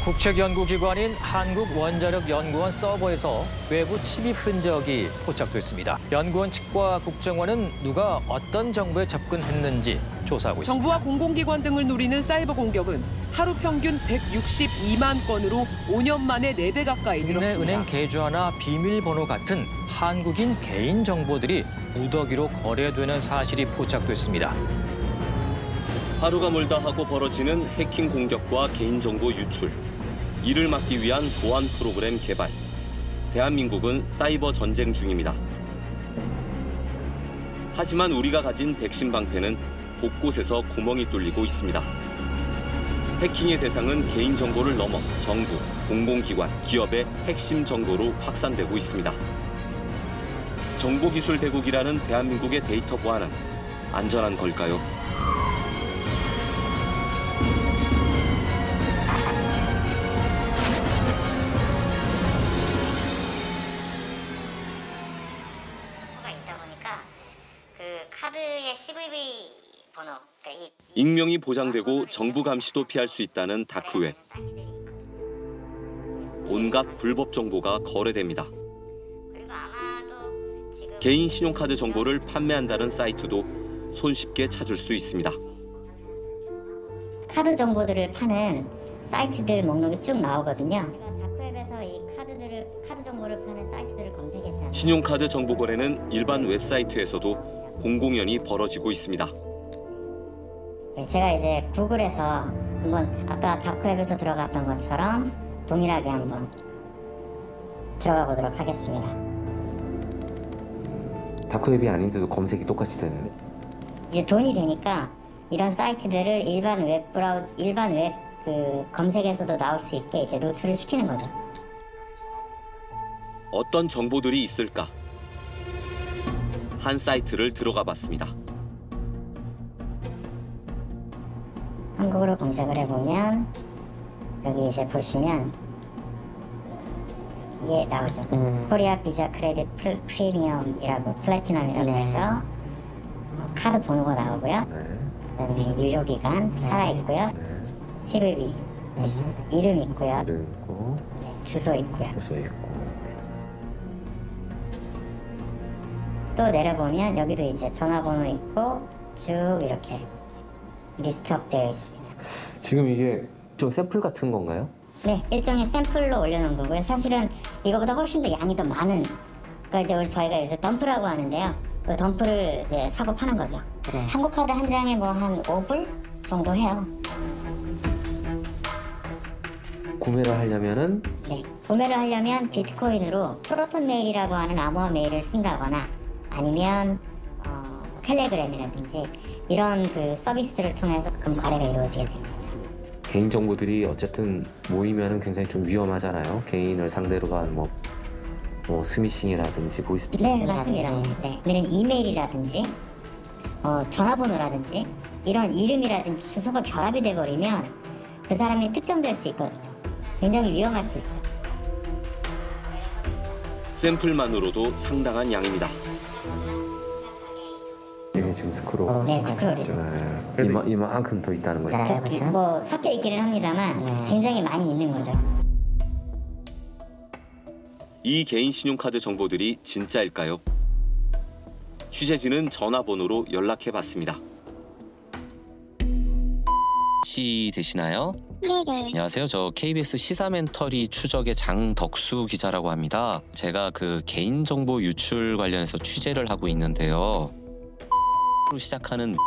국책연구기관인 한국원자력연구원 서버에서 외부 침입 흔적이 포착됐습니다. 연구원 측과 국정원은 누가 어떤 정보에 접근했는지 조사하고 있습니다. 정부와 공공기관 등을 노리는 사이버 공격은 하루 평균 162만 건으로 5년 만에 4배 가까이 국내 늘었습니다. 은행 계좌나 비밀번호 같은 한국인 개인 정보들이 무더기로 거래되는 사실이 포착됐습니다. 하루가 멀다 하고 벌어지는 해킹 공격과 개인정보 유출. 이를 막기 위한 보안 프로그램 개발. 대한민국은 사이버 전쟁 중입니다. 하지만 우리가 가진 백신 방패는 곳곳에서 구멍이 뚫리고 있습니다. 해킹의 대상은 개인정보를 넘어 정부, 공공기관, 기업의 핵심 정보로 확산되고 있습니다. 정보기술 대국이라는 대한민국의 데이터 보안은 안전한 걸까요? 카드의 CVV 번호, 그러니까 익명이 보장되고 정부 감시도 피할 수 있다는 다크웹. 온갖 불법 정보가 거래됩니다. 개인 신용카드 정보를 판매한다는 사이트도 손쉽게 찾을 수 있습니다. 카드 정보들을 파는 사이트들 목록이 쭉 나오거든요. 다크웹에서 이 카드 정보를 파는 사이트들을 검색했잖아요. 신용카드 정보 거래는 일반 웹사이트에서도 공공연히 벌어지고 있습니다. 제가 이제 구글에서 한번 아까 다크웹에서 들어갔던 것처럼 동일하게 한번 들어가 보도록 하겠습니다. 다크웹이 아닌데도 검색이 똑같이 되는. 이제 돈이 되니까 이런 사이트들을 일반 웹 검색에서도 나올 수 있게 이제 노출을 시키는 거죠. 어떤 정보들이 있을까? 한 사이트를 들어가 봤습니다. 한국어로 검색을 해보면 여기 이제 보시면 이게 나오죠. 코리아 비자 크레딧 프리미엄이라고 플래티넘이라고 해서 카드 번호가 나오고요. 그다음에 유효기간 살아있고요. CVV 이름 있고요. 주소 있고요. 또 내려보면 여기도 이제 전화번호 있고 쭉 이렇게 리스트업되어 있습니다. 지금 이게 좀 샘플 같은 건가요? 네, 일종의 샘플로 올려놓은 거고요. 사실은 이거보다 훨씬 더 양이 더 많은, 그러니까 이제 저희가 이제 덤프라고 하는데요. 그 덤프를 이제 사고 파는 거죠. 한국 카드 한 장에 뭐 한 5불 정도 해요. 구매를 하려면은? 네, 구매를 하려면 비트코인으로 프로톤 메일이라고 하는 암호화 메일을 쓴다거나 아니면 텔레그램이라든지 이런 그 서비스를 통해서 거래가 이루어지게 된 거죠. 개인 정보들이 어쨌든 모이면은 굉장히 좀 위험하잖아요. 개인을 상대로 한 뭐 스미싱이라든지 보이스피싱이라든지. 네, 맞습니다. 네, 우리는 이메일이라든지 전화번호라든지 이런 이름이라든지 주소가 결합이 돼버리면 그 사람이 특정될 수 있거든요. 굉장히 위험할 수 있죠. 샘플만으로도 상당한 양입니다. 이게 지금 스크롤. 네, 스크롤이죠. 네. 이만큼 더 있다는 거죠. 그렇죠. 뭐 섞여 있기는 합니다만 굉장히 많이 있는 거죠. 이 개인 신용카드 정보들이 진짜일까요? 취재진은 전화번호로 연락해봤습니다. 씨 되시나요? 네네. 안녕하세요. 저 KBS 시사멘터리 추적의 장덕수 기자라고 합니다. 제가 그 개인정보 유출 관련해서 취재를 하고 있는데요. 로 시작하는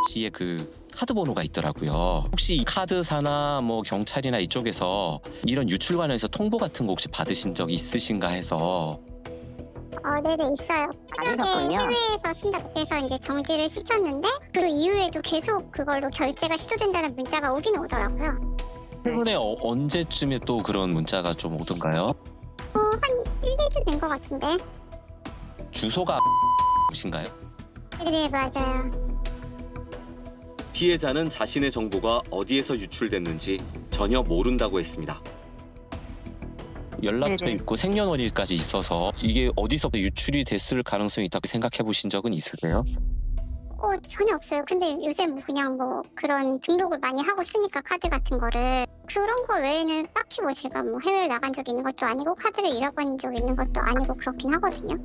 씨의 그 카드 번호가 있더라고요. 혹시 이 카드사나 뭐 경찰이나 이쪽에서 이런 유출 관련해서 통보 같은 거 혹시 받으신 적 있으신가 해서. 네네 있어요. 받으셨군요. 해외에서 쓴다고 해서 이제 정지를 시켰는데 그 이후에도 계속 그걸로 결제가 시도된다는 문자가 오긴 오더라고요. 최근에 언제쯤에 또 그런 문자가 좀 오던가요? 한 1~2주 된 것 같은데. 주소가 신가요? 네 맞아요. 피해자는 자신의 정보가 어디에서 유출됐는지 전혀 모른다고 했습니다. 연락처 네네. 있고 생년월일까지 있어서 이게 어디서 유출이 됐을 가능성이 있다고 생각해 보신 적은 있으세요? 전혀 없어요. 근데 요새 뭐 그냥 뭐 그런 등록을 많이 하고 쓰니까 카드 같은 거를 그런 거 외에는 딱히 뭐 제가 뭐 해외를 나간 적이 있는 것도 아니고 카드를 잃어버린 적이 있는 것도 아니고 그렇긴 하거든요.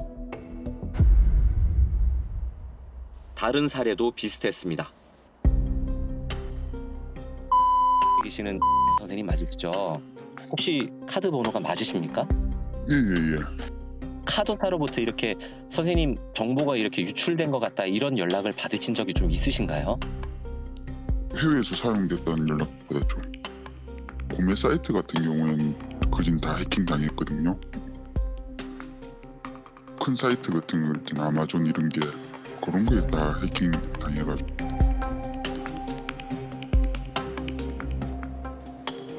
다른 사례도 비슷했습니다. 계시는 선생님 맞으시죠? 혹시 카드 번호가 맞으십니까? 예. 카드사로부터 이렇게 선생님 정보가 이렇게 유출된 것 같다 이런 연락을 받으신 적이 좀 있으신가요? 해외에서 사용됐다는 연락 받았죠. 구매 사이트 같은 경우에는 거진 다 해킹 당했거든요. 큰 사이트 같은 거 있잖아, 아마존 이런 게 그런 거에 다 해킹 당해가지고.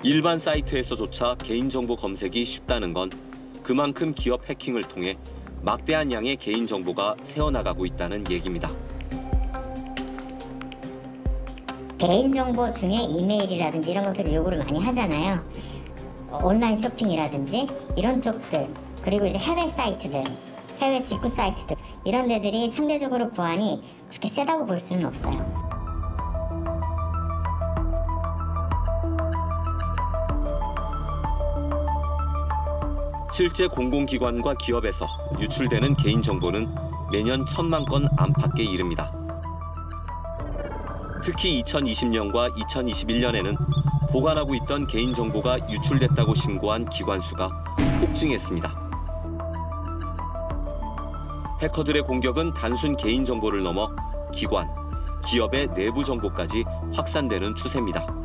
일반 사이트에서조차 개인정보 검색이 쉽다는 건 그만큼 기업 해킹을 통해 막대한 양의 개인정보가 새어나가고 있다는 얘기입니다. 개인정보 중에 이메일이라든지 이런 것들을 요구를 많이 하잖아요. 온라인 쇼핑이라든지 이런 쪽들, 그리고 이제 해외 사이트들, 해외 직구 사이트들 이런 데들이 상대적으로 보안이 그렇게 세다고 볼 수는 없어요. 실제 공공기관과 기업에서 유출되는 개인정보는 매년 1,000만 건 안팎에 이릅니다. 특히 2020년과 2021년에는 보관하고 있던 개인정보가 유출됐다고 신고한 기관 수가 폭증했습니다. 해커들의 공격은 단순 개인정보를 넘어 기관, 기업의 내부 정보까지 확산되는 추세입니다.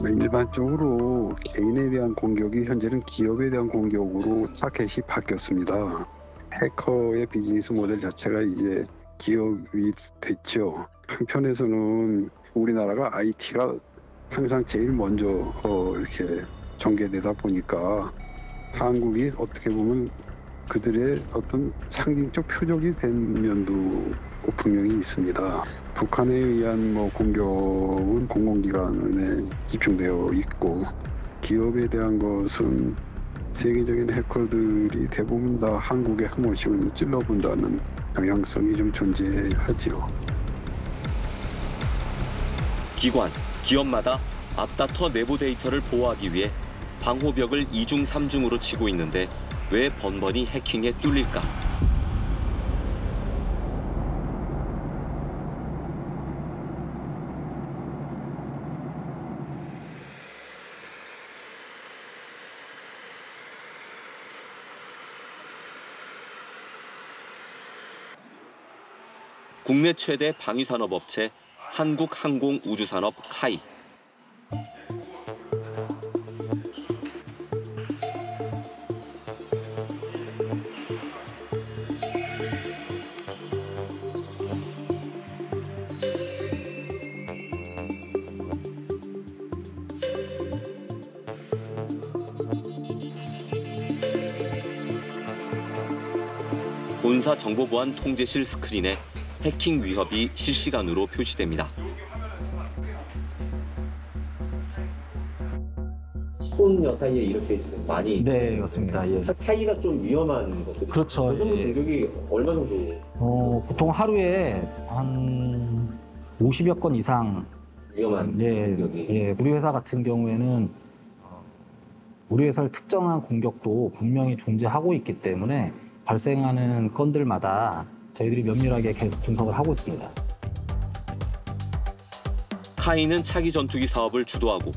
일반적으로 개인에 대한 공격이 현재는 기업에 대한 공격으로 타겟이 바뀌었습니다. 해커의 비즈니스 모델 자체가 이제 기업이 됐죠. 한편에서는 우리나라가 IT가 항상 제일 먼저 이렇게 전개되다 보니까 한국이 어떻게 보면 그들의 어떤 상징적 표적이 된 면도 분명히 있습니다. 북한에 의한 공격은 공공기관에 집중되어 있고 기업에 대한 것은 세계적인 해커들이 대부분 다 한국에 한 번씩은 찔러본다는 경향성이 좀 존재하지요. 기관, 기업마다 앞다퉈 내부 데이터를 보호하기 위해 방호벽을 2중, 3중으로 치고 있는데 왜 번번이 해킹에 뚫릴까? 국내 최대 방위산업업체 한국항공우주산업 카이. 본사 정보보안 통제실 스크린에 해킹 위협이 실시간으로 표시됩니다. 10분 사이에 이렇게 지금 많이 네, 맞습니다. 예. 카이가 좀 위험한 것들. 그렇죠. 그 정도 예. 공격이 얼마 정도? 보통 하루에 한 50여 건 이상 위험한 공격이. 예, 우리 회사 같은 경우에는 우리 회사를 특정한 공격도 분명히 존재하고 있기 때문에 발생하는 건들마다 저희들이 면밀하게 계속 분석을 하고 있습니다. 카이는 차기 전투기 사업을 주도하고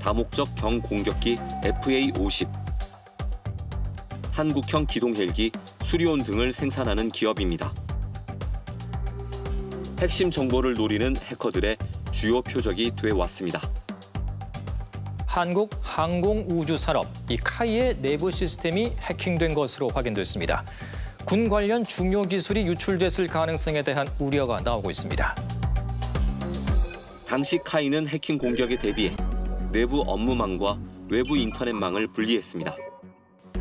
다목적 경공격기 FA-50, 한국형 기동 헬기, 수리온 등을 생산하는 기업입니다. 핵심 정보를 노리는 해커들의 주요 표적이 돼 왔습니다. 한국 항공우주산업, 이 카이의 내부 시스템이 해킹된 것으로 확인됐습니다. 군 관련 중요 기술이 유출됐을 가능성에 대한 우려가 나오고 있습니다. 당시 카이는 해킹 공격에 대비해 내부 업무망과 외부 인터넷망을 분리했습니다.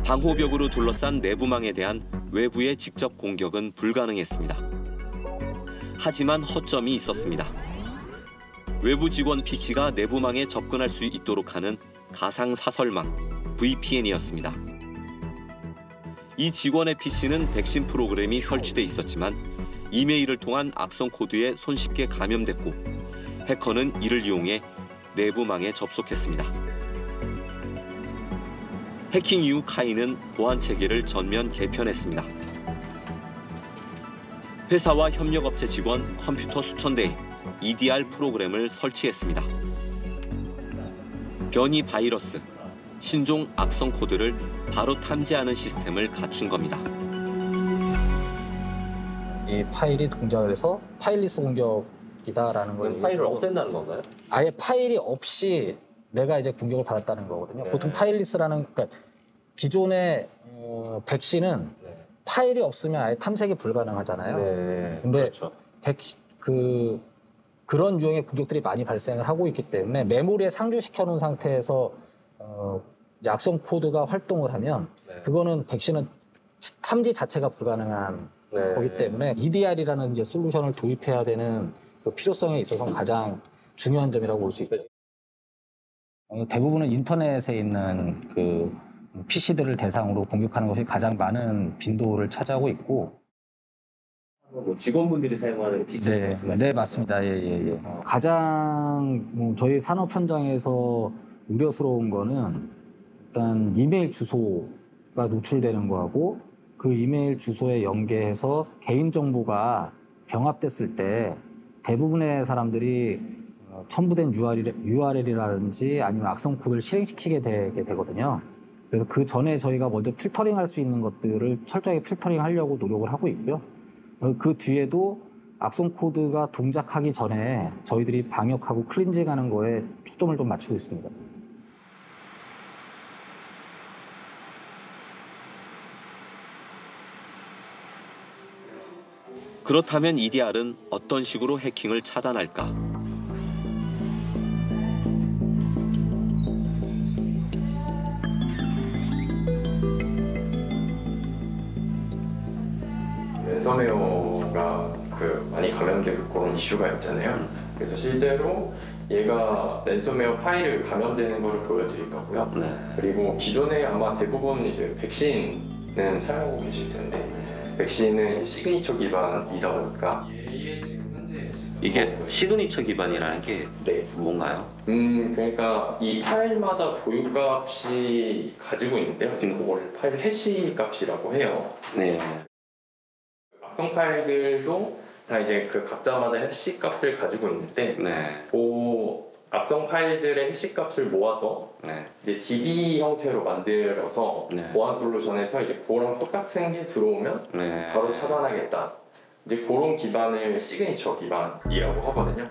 방호벽으로 둘러싼 내부망에 대한 외부의 직접 공격은 불가능했습니다. 하지만 허점이 있었습니다. 외부 직원 PC가 내부망에 접근할 수 있도록 하는 가상 사설망, VPN이었습니다. 이 직원의 PC는 백신 프로그램이 설치돼 있었지만 이메일을 통한 악성 코드에 손쉽게 감염됐고 해커는 이를 이용해 내부망에 접속했습니다. 해킹 이후 카이는 보안 체계를 전면 개편했습니다. 회사와 협력업체 직원 컴퓨터 수천 대에 EDR 프로그램을 설치했습니다. 변이 바이러스, 신종 악성 코드를 바로 탐지하는 시스템을 갖춘 겁니다. 이 파일이 동작을 해서 파일리스 공격이다라는 걸 파일을 없앤다는 건가요? 아예 파일이 없이 내가 이제 공격을 받았다는 거거든요. 네. 보통 파일리스라는 그러니까 기존의 백신은 파일이 없으면 아예 탐색이 불가능하잖아요. 네. 근데 그렇죠. 그런 유형의 공격들이 많이 발생을 하고 있기 때문에 메모리에 상주시켜 놓은 상태에서 악성 코드가 활동을 하면 그거는 백신은 탐지 자체가 불가능한 거기 때문에 EDR이라는 이제 솔루션을 도입해야 되는 그 필요성에 있어서 가장 중요한 점이라고 볼 수 있죠. 대부분은 인터넷에 있는 그 PC들을 대상으로 공격하는 것이 가장 많은 빈도를 차지하고 있고. 뭐 직원분들이 사용하는 PC 말씀하시는 네, 맞습니다. 예. 가장 저희 산업 현장에서 우려스러운 거는 일단 이메일 주소가 노출되는 거하고 그 이메일 주소에 연계해서 개인정보가 병합됐을 때 대부분의 사람들이 첨부된 URL이라든지 아니면 악성 코드를 실행시키게 되게 되거든요. 그래서 그 전에 저희가 먼저 필터링할 수 있는 것들을 철저하게 필터링하려고 노력을 하고 있고요. 그 뒤에도 악성 코드가 동작하기 전에 저희들이 방역하고 클린징하는 거에 초점을 좀 맞추고 있습니다. 그렇다면 EDR은 어떤 식으로 해킹을 차단할까? 랜섬웨어가 많이 감염되고 그런 이슈가 있잖아요. 그래서 실제로 얘가 랜섬웨어 파일을 감염되는 것을 보여드릴 거고요. 그리고 기존에 아마 대부분 이제 백신은 사용하고 계실 텐데 백신은 이제 시그니처 기반이다 보니까 이게 시그니처 기반이라는 게 뭔가요? 그러니까 이 파일마다 보유값이 가지고 있는데요. 그걸 파일 해시 값이라고 해요. 네. 악성 파일들도 다 이제 그 각자마다 해시 값을 가지고 있는데, 그 악성 파일들의 해시 값을 모아서 이제 DB 형태로 만들어서 보안 솔루션에서 이제 그거랑 똑같은 게 들어오면 바로 차단하겠다. 이제 그런 기반을 시그니처 기반이라고 하거든요.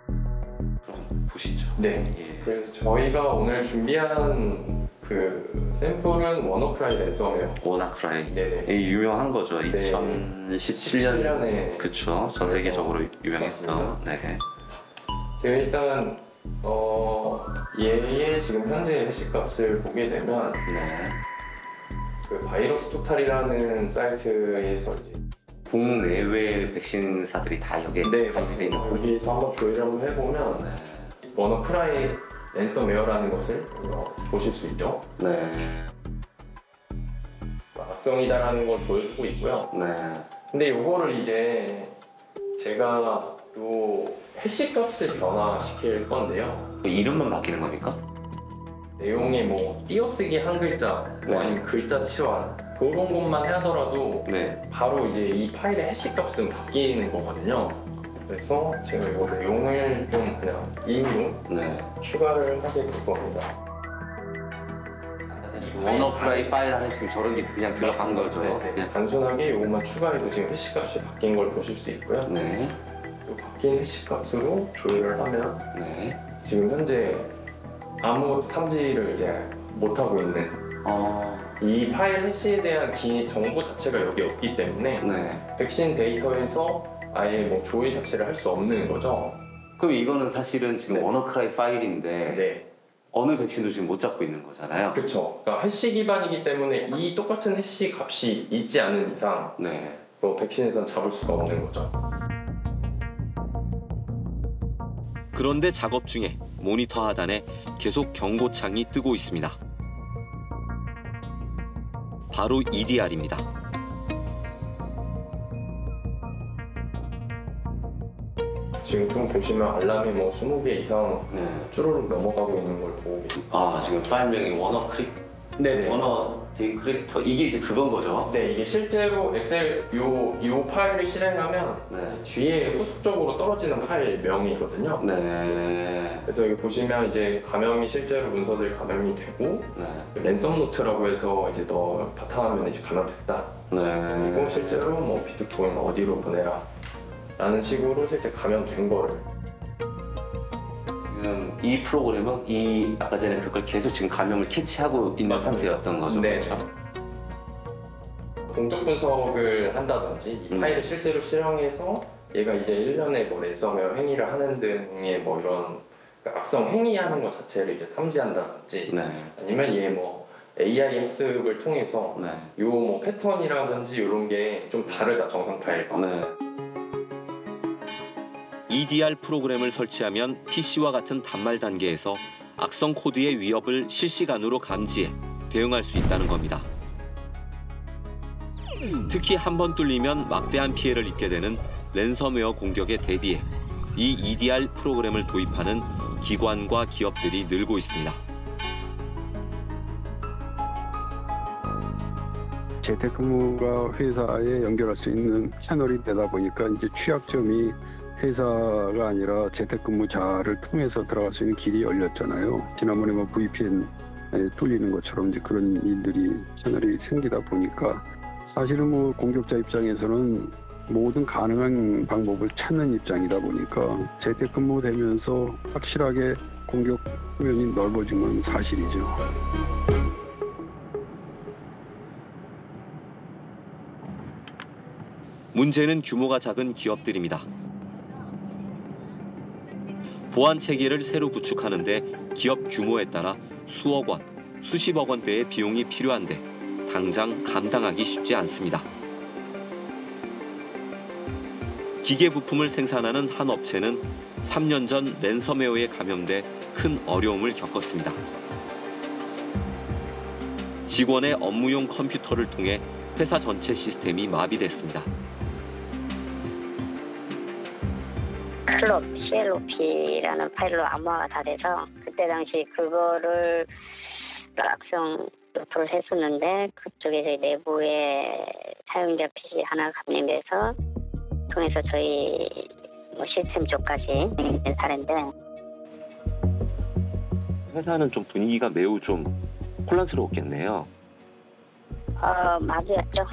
그럼 보시죠. 네. 그래서 저희가 오늘 준비한 그 샘플은 워너크라이 랜섬웨어. 워너크라이. 네네. 유명한 거죠. 2017년에. 그렇죠. 전 세계적으로 유명했던. 네. 일단 얘의 지금 현재 해시값을 보게 되면 그 바이러스 토탈이라는 사이트에서 이제 국내외 백신사들이 다 여기에 가입돼 있는 거예요. 여기서 한번 조회를 한번 해보면 워너크라이 랜섬웨어라는 것을 보실 수 있죠. 악성이다라는 걸 보여주고 있고요. 근데 이거를 이제 제가 요 해시 값을 변화시킬 건데요. 이름만 바뀌는 겁니까? 내용이 뭐 띄어쓰기 한 글자, 아니면 글자 치환 그런 것만 하더라도 바로 이제 이 파일의 해시 값은 바뀌는 거거든요. 그래서 제가 이 내용을 좀 그냥 임의로 추가를 하게 될 겁니다. 워너크라이 파일 안에 지금 저런 게 그냥 들어간 거죠. 단순하게 이것만 추가해도 지금 해시 값이 바뀐 걸 보실 수 있고요. 이 바뀐 해시 값으로 조율을 하면 지금 현재 아무 탐지를 이제 못 하고 있는 이 파일 해시에 대한 정보 자체가 여기 없기 때문에 백신 데이터에서 아예 뭐 조회 자체를 할 수 없는 거죠. 그럼 이거는 사실은 지금 워너크라이 파일인데 어느 백신도 지금 못 잡고 있는 거잖아요. 그렇죠. 그러니까 해시 기반이기 때문에 이 똑같은 해시 값이 있지 않은 이상 뭐 백신에선 잡을 수가 없는 거죠. 그런데 작업 중에 모니터 하단에 계속 경고창이 뜨고 있습니다. 바로 EDR입니다. 지금 좀 보시면 알람이 뭐 20개 이상 쭈루룩 넘어가고 있는 걸 보고 계십니다. 아, 지금 파일명이 워너 크립, 워너 디크립터, 이게 이제 그건 거죠? 네, 이게 실제로 엑셀 요 파일을 실행하면 뒤에 후속적으로 떨어지는 파일명이거든요. 네. 그래서 여기 보시면 이제 감염이 실제로 문서들이 감염이 되고 랜섬 노트라고 해서 이제 너 바탕화면에 이제 감염됐다. 그리고 실제로 뭐 비트코인 어디로 보내라 라는 식으로 실제 감염된 거를 지금 이 프로그램은 이 아까 전에 그걸 계속 지금 감염을 캐치하고 있는 상태였던 거죠? 네. 그렇죠? 동적 분석을 한다든지 이 파일을 실제로 실행해서 얘가 이제 1년에 뭐 랜섬웨어 행위를 하는 등의 뭐 이런 그러니까 악성 행위하는 것 자체를 이제 탐지한다든지 아니면 얘 뭐 AI 학습을 통해서 요 뭐 패턴이라든지 이런 게 좀 다르다 정상 파일과. EDR 프로그램을 설치하면 PC와 같은 단말 단계에서 악성 코드의 위협을 실시간으로 감지해 대응할 수 있다는 겁니다. 특히 한 번 뚫리면 막대한 피해를 입게 되는 랜섬웨어 공격에 대비해 이 EDR 프로그램을 도입하는 기관과 기업들이 늘고 있습니다. 재택근무가 회사에 연결할 수 있는 채널이 되다 보니까 이제 취약점이 회사가 아니라 재택근무자를 통해서 들어갈 수 있는 길이 열렸잖아요. 지난번에 뭐 VPN에 뚫리는 것처럼 이제 그런 일들이 채널이 생기다 보니까 사실은 뭐 공격자 입장에서는 모든 가능한 방법을 찾는 입장이다 보니까 재택근무되면서 확실하게 공격 면이 넓어진 건 사실이죠. 문제는 규모가 작은 기업들입니다. 보안 체계를 새로 구축하는데 기업 규모에 따라 수억 원, 수십억 원대의 비용이 필요한데 당장 감당하기 쉽지 않습니다. 기계 부품을 생산하는 한 업체는 3년 전 랜섬웨어에 감염돼 큰 어려움을 겪었습니다. 직원의 업무용 컴퓨터를 통해 회사 전체 시스템이 마비됐습니다. CLOP라는 파일로 암호화가 다 돼서 그때 당시 그거를 악성 노트를 했었는데 그쪽에서 내부에 사용자 PC 하나 감염돼서 통해서 저희 뭐 시스템 쪽까지 된 사례인데 회사는 좀 분위기가 매우 좀 혼란스러웠겠네요. 마비였죠.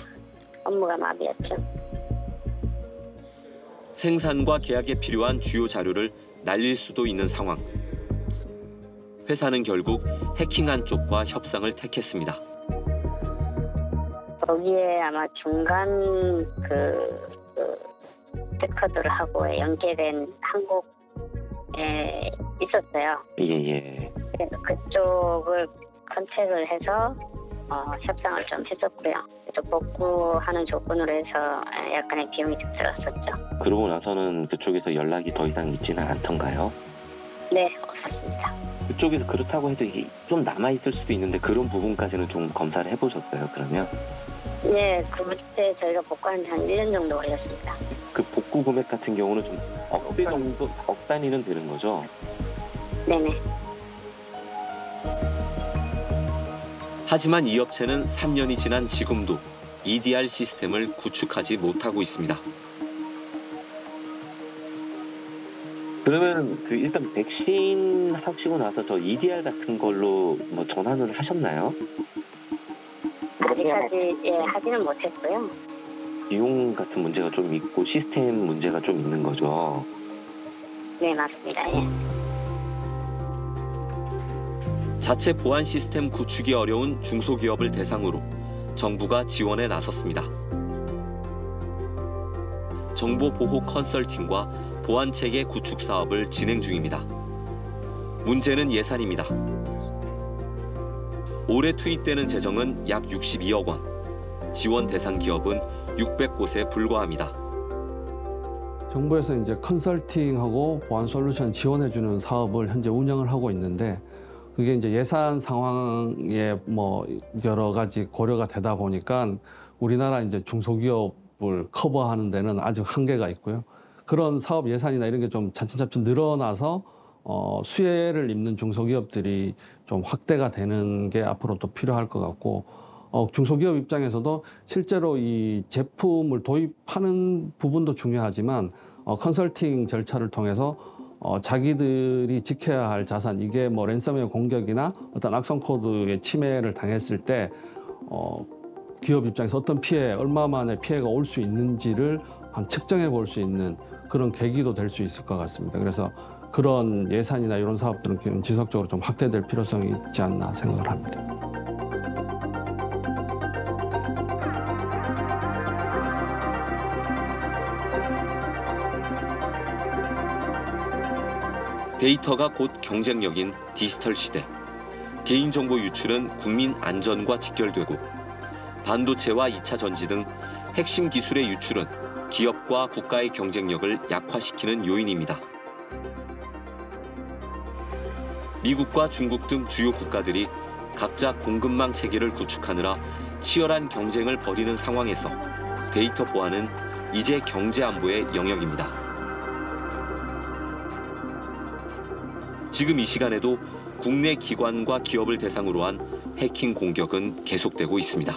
업무가 마비였죠. 생산과 계약에 필요한 주요 자료를 날릴 수도 있는 상황. 회사는 결국 해킹한 쪽과 협상을 택했습니다. 거기에 아마 중간 해커들하고 연계된 한국에 있었어요. 예. 그래서 그쪽을 컨택을 해서 협상을 좀 했었고요. 또 복구하는 조건으로 해서 약간의 비용이 좀 들었었죠. 그러고 나서는 그쪽에서 연락이 더 이상 있지는 않던가요? 네, 없었습니다. 그쪽에서 그렇다고 해도 이게 좀 남아있을 수도 있는데 그런 부분까지는 좀 검사를 해보셨어요, 그러면? 네, 그때 저희가 복구하는데 한 1년 정도 걸렸습니다. 그 복구 금액 같은 경우는 좀 억대 정도, 억 단위는 되는 거죠? 네네. 하지만 이 업체는 3년이 지난 지금도 EDR 시스템을 구축하지 못하고 있습니다. 그러면 일단 백신 하시고 나서 저 EDR 같은 걸로 뭐 전환을 하셨나요? 아직까지 하지는 못했고요. 비용 같은 문제가 좀 있고 시스템 문제가 좀 있는 거죠? 네, 맞습니다. 예. 자체 보안 시스템 구축이 어려운 중소기업을 대상으로 정부가 지원에 나섰습니다. 정보보호 컨설팅과 보안체계 구축 사업을 진행 중입니다. 문제는 예산입니다. 올해 투입되는 재정은 약 62억 원. 지원 대상 기업은 600곳에 불과합니다. 정부에서 이제 컨설팅하고 보안 솔루션 지원해주는 사업을 현재 운영을 하고 있는데 그게 이제 예산 상황에 뭐 여러 가지 고려가 되다 보니까 우리나라 이제 중소기업을 커버하는 데는 아직 한계가 있고요. 그런 사업 예산이나 이런 게 좀 차츰차츰 늘어나서 수혜를 입는 중소기업들이 좀 확대가 되는 게 앞으로 또 필요할 것 같고 중소기업 입장에서도 실제로 이 제품을 도입하는 부분도 중요하지만 컨설팅 절차를 통해서 자기들이 지켜야 할 자산, 이게 뭐 랜섬웨어 공격이나 어떤 악성 코드의 침해를 당했을 때 기업 입장에서 어떤 피해, 얼마만의 피해가 올 수 있는지를 측정해 볼 수 있는 그런 계기도 될 수 있을 것 같습니다. 그래서 그런 예산이나 이런 사업들은 지속적으로 좀 확대될 필요성이 있지 않나 생각을 합니다. 데이터가 곧 경쟁력인 디지털 시대. 개인정보 유출은 국민 안전과 직결되고 반도체와 2차 전지 등 핵심 기술의 유출은 기업과 국가의 경쟁력을 약화시키는 요인입니다. 미국과 중국 등 주요 국가들이 각자 공급망 체계를 구축하느라 치열한 경쟁을 벌이는 상황에서 데이터 보안은 이제 경제 안보의 영역입니다. 지금 이 시간에도 국내 기관과 기업을 대상으로 한 해킹 공격은 계속되고 있습니다.